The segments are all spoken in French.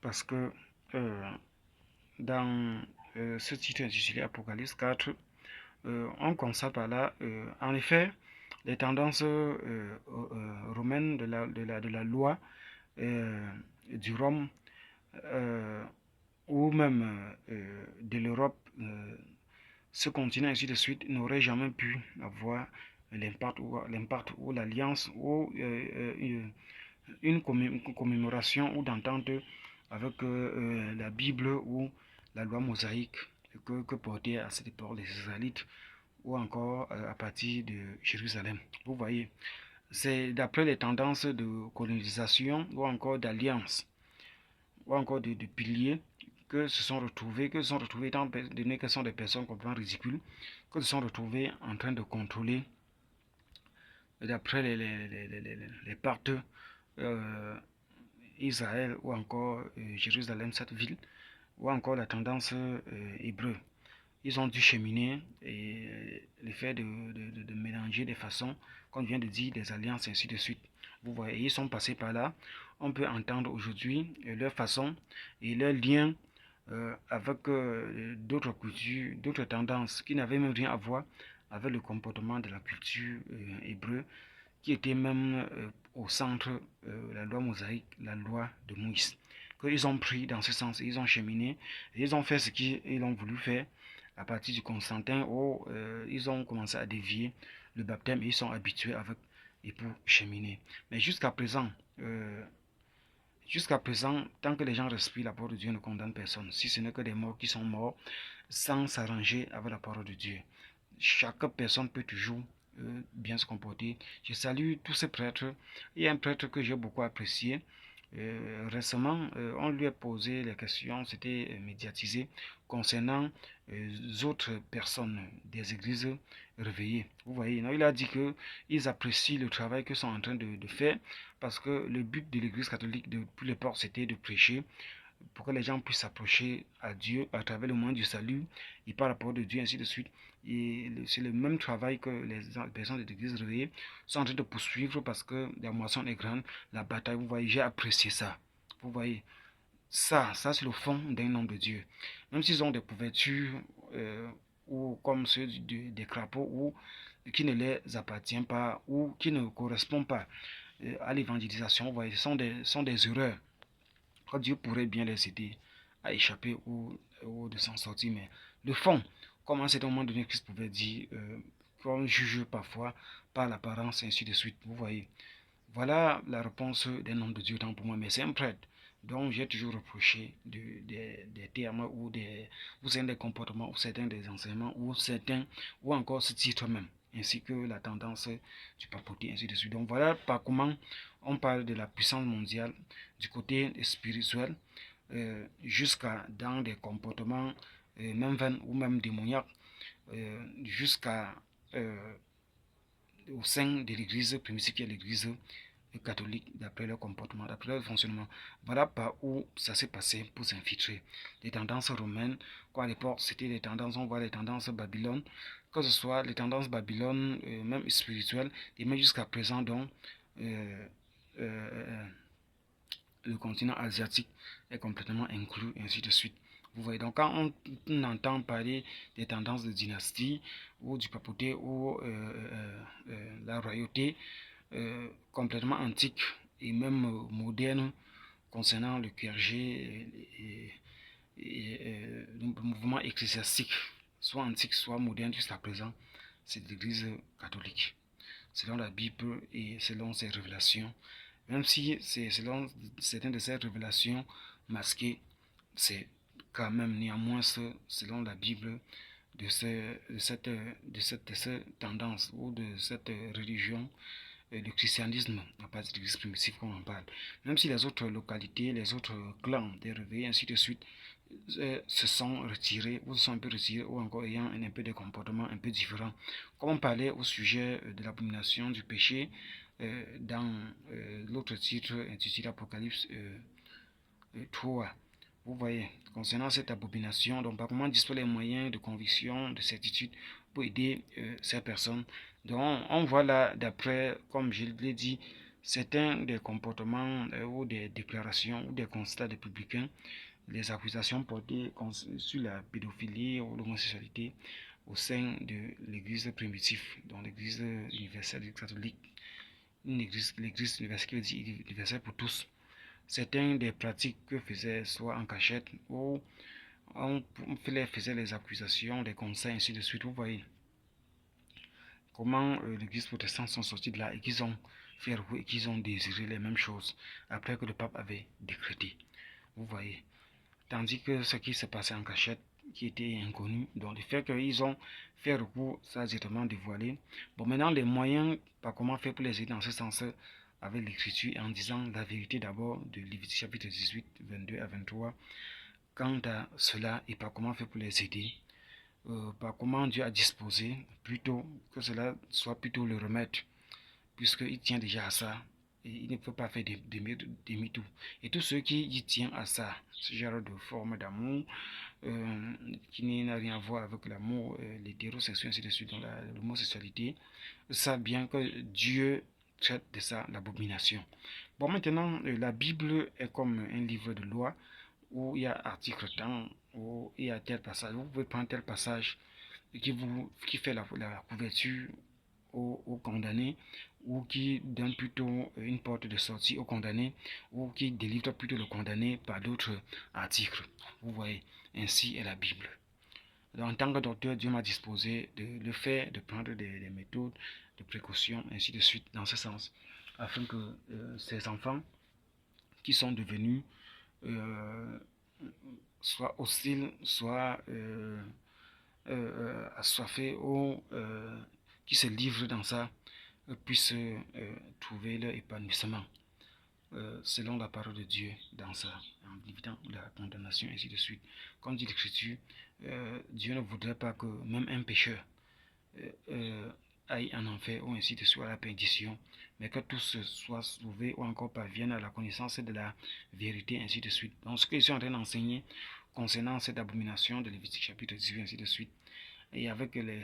parce que dans ce titre intitulé Apocalypse 4, on constate par là, en effet, les tendances romaines de la loi du Rome ou même de l'Europe, ce continent ainsi de suite n'aurait jamais pu avoir l'impact ou l'alliance ou une commémoration ou d'entente avec la Bible ou la loi mosaïque que portaient à cette époque les Israélites ou encore à partir de Jérusalem. Vous voyez, c'est d'après les tendances de colonisation ou encore d'alliance ou encore de piliers que se sont retrouvés, étant donné que ce sont des personnes complètement ridicules, que se sont retrouvés en train de contrôler, d'après les pactes, Israël ou encore Jérusalem, cette ville, ou encore la tendance hébreu. Ils ont dû cheminer et le fait de mélanger des façons, comme je viens de dire, des alliances, ainsi de suite. Vous voyez, ils sont passés par là. On peut entendre aujourd'hui leur façon et leur lien avec d'autres cultures, d'autres tendances qui n'avaient même rien à voir avec le comportement de la culture hébreu, qui était même au centre la loi mosaïque, la loi de Moïse. Qu'ils ont pris dans ce sens, ils ont cheminé, et ils ont fait ce qu'ils ont voulu faire à partir du Constantin où ils ont commencé à dévier le baptême et ils sont habitués avec et pour cheminer. Mais jusqu'à présent, tant que les gens respirent, la parole de Dieu ne condamne personne. Si ce n'est que des morts qui sont morts sans s'arranger avec la parole de Dieu. Chaque personne peut toujours bien se comporter. Je salue tous ces prêtres. Il y a un prêtre que j'ai beaucoup apprécié. Récemment, on lui a posé les questions, c'était médiatisé, concernant autres personnes des églises réveillées. Vous voyez, non, il a dit qu'ils apprécient le travail qu'ils sont en train de faire parce que le but de l'église catholique depuis l'époque, c'était de prêcher pour que les gens puissent s'approcher à Dieu à travers le moyen du salut et par rapport de Dieu, ainsi de suite. Et c'est le même travail que les personnes de l'église réveillée sont en train de poursuivre parce que la moisson est grande, la bataille, vous voyez, j'ai apprécié ça. Vous voyez, ça c'est le fond d'un homme de Dieu. Même s'ils ont des couvertures ou comme ceux des crapauds ou qui ne les appartiennent pas ou qui ne correspondent pas à l'évangélisation, vous voyez, ce sont des erreurs. Dieu pourrait bien les aider à échapper ou de s'en sortir, mais le fond, comme à un moment donné, Christ pouvait dire qu'on juge parfois par l'apparence, et ainsi de suite. Vous voyez, voilà la réponse d'un homme de Dieu, tant pour moi, mais c'est un prêtre. Donc j'ai toujours reproché des termes ou certains des comportements, ou certains des enseignements, ou encore ce titre même, ainsi que la tendance du papauté, ainsi de suite. Donc voilà par comment on parle de la puissance mondiale du côté spirituel jusqu'à dans des comportements même vains ou même démoniaques, jusqu'à au sein de l'église primitive qui est l'église catholique, d'après leur comportement, d'après leur fonctionnement. Voilà par où ça s'est passé pour s'infiltrer. Les tendances romaines, quoi à l'époque, c'était les tendances, on voit les tendances Babylone, que ce soit les tendances Babylone, même spirituelles, et même jusqu'à présent, donc, euh, euh, le continent asiatique est complètement inclus, et ainsi de suite. Vous voyez, donc quand on entend parler des tendances de dynastie ou du papauté ou la royauté complètement antique et même moderne concernant le clergé et le mouvement ecclésiastique, soit antique, soit moderne jusqu'à présent, c'est l'Église catholique. Selon la Bible et selon ses révélations, même si c'est selon certaines de ces révélations masquées, c'est quand même néanmoins selon la Bible de cette tendance ou de cette religion, du christianisme à partir de l'église primitive qu'on en parle. Même si les autres localités, les autres clans des réveillés, ainsi de suite, se sont retirés ou se sont un peu retirés ou encore ayant un peu de comportement un peu différent. Comme on parlait au sujet de l'abomination du péché dans l'autre titre intitulé Apocalypse 3. Vous voyez, concernant cette abomination, donc par comment disposer les moyens de conviction, de certitude pour aider ces personnes. Donc on voit là, d'après, comme je l'ai dit, certains des comportements ou des déclarations ou des constats des publicains, les accusations portées sur la pédophilie ou l'homosexualité au sein de l'église primitive, donc l'église universelle catholique, l'église universelle qui veut dire universelle pour tous. Certains des pratiques que faisaient soit en cachette ou on faisait les accusations, des conseils, ainsi de suite. Vous voyez comment l'église protestante sont sortis de là et qu'ils ont fait et qu'ils ont désiré les mêmes choses après que le pape avait décrété. Vous voyez. Tandis que ce qui s'est passé en cachette, qui était inconnu, donc le fait qu'ils ont fait recours, ça a directement dévoilé. Bon, maintenant, les moyens, par comment faire pour les aider dans ce sens, avec l'écriture, en disant la vérité d'abord de Lévitique chapitre 18, 22 à 23, quant à cela et par comment faire pour les aider, par comment Dieu a disposé, plutôt que cela soit plutôt le remède, puisqu'il tient déjà à ça. Et il ne peut pas faire des mythos. Et tous ceux qui y tiennent à ça, ce genre de forme d'amour, qui n'a rien à voir avec l'amour, l'hétérosexualité, ainsi de suite, dans l'homosexualité, savent bien que Dieu traite de ça l'abomination. Bon, maintenant, la Bible est comme un livre de loi où il y a article temps, où il y a tel passage. Vous pouvez prendre tel passage qui fait la couverture au condamné, ou qui donne plutôt une porte de sortie au condamné, ou qui délivre plutôt le condamné par d'autres articles. Vous voyez, ainsi est la Bible. Donc, en tant que docteur, Dieu m'a disposé de le faire, de prendre des méthodes, de précautions, ainsi de suite, dans ce sens, afin que ces enfants qui sont devenus soit hostiles, soit assoiffés ou qui se livrent dans ça, puissent trouver leur épanouissement selon la parole de Dieu dans ça, en évitant la condamnation, ainsi de suite. Comme dit l'Écriture, Dieu ne voudrait pas que même un pécheur aille en enfer ou ainsi de suite à la perdition, mais que tous soient sauvés ou encore parviennent à la connaissance de la vérité, ainsi de suite. Donc ce que je suis en train d'enseigner concernant cette abomination de Lévitique chapitre 18, ainsi de suite, et avec les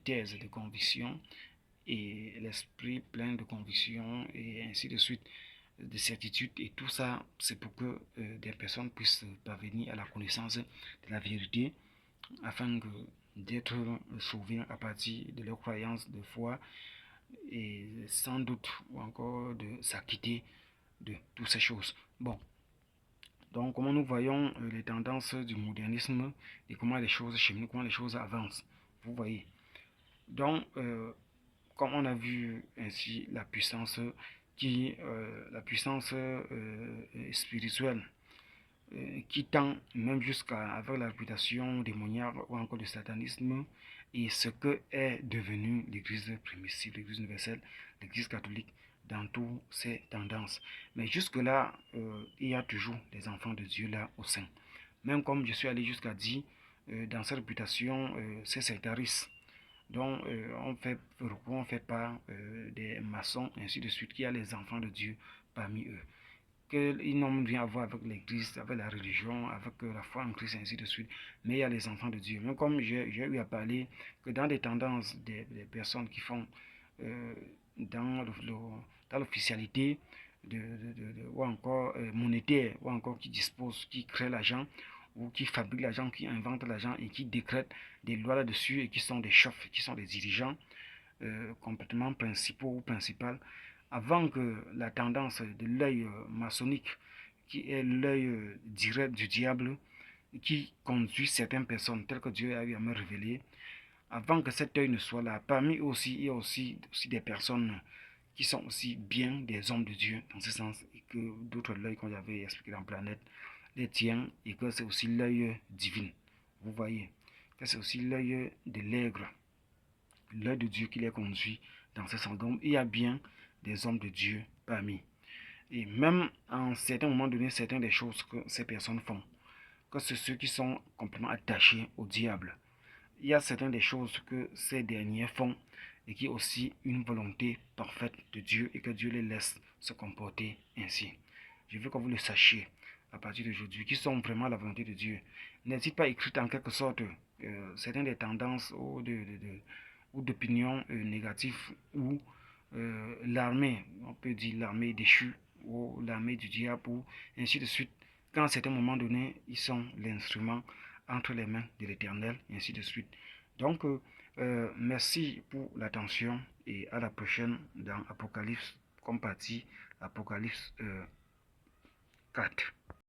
thèses de conviction et l'esprit plein de conviction et ainsi de suite, de certitude, et tout ça, c'est pour que des personnes puissent parvenir à la connaissance de la vérité afin d'être sauvés à partir de leur croyance de foi et sans doute ou encore de s'acquitter de toutes ces choses. Bon, donc comment nous voyons les tendances du modernisme et comment les choses cheminent, comment les choses avancent. Vous voyez. Donc, comme on a vu ainsi la puissance spirituelle qui tend même jusqu'à avoir la réputation démoniaque ou encore du satanisme, et ce que est devenu l'église primitive, l'église universelle, l'église catholique dans toutes ces tendances. Mais jusque-là, il y a toujours des enfants de Dieu là au sein. Même comme je suis allé jusqu'à dire, dans cette réputation, c'est sectariste. Donc, on fait part des maçons, ainsi de suite, qui a les enfants de Dieu parmi eux. Qu'ils n'ont rien à voir avec l'église, avec la religion, avec la foi en Christ, ainsi de suite. Mais il y a les enfants de Dieu. Même comme j'ai eu à parler que dans des tendances des personnes qui font euh, dans l'officialité ou encore monétaire, ou encore qui disposent, qui créent l'argent, ou qui fabriquent l'argent, qui inventent l'argent et qui décrètent des lois là-dessus et qui sont des chefs, qui sont des dirigeants complètement principaux ou principaux, avant que la tendance de l'œil maçonnique, qui est l'œil direct du diable, qui conduit certaines personnes, telles que Dieu a eu à me révéler, avant que cet œil ne soit là, parmi eux aussi, il y a aussi des personnes qui sont aussi bien des hommes de Dieu, dans ce sens, et que d'autres l'œil, comme j'avais expliqué dans la planète, les tiennent, et que c'est aussi l'œil divin. Vous voyez, que c'est aussi l'œil de l'aigle, l'œil de Dieu qui les conduit dans ce sens. Donc, il y a bien des hommes de Dieu parmi. Et même en certains moments donnés, certaines des choses que ces personnes font, que c'est ceux qui sont complètement attachés au diable. Il y a certaines des choses que ces derniers font et qui ont aussi une volonté parfaite de Dieu et que Dieu les laisse se comporter ainsi. Je veux que vous le sachiez à partir d'aujourd'hui, qui sont vraiment la volonté de Dieu. N'hésite pas à écrire en quelque sorte certaines des tendances ou d'opinions négatives ou l'armée, on peut dire l'armée déchue ou l'armée du diable ou ainsi de suite. Quand à un certain moment donné, ils sont l'instrument entre les mains de l'Éternel, et ainsi de suite. Donc, merci pour l'attention et à la prochaine dans Apocalypse, comme partie Apocalypse 4.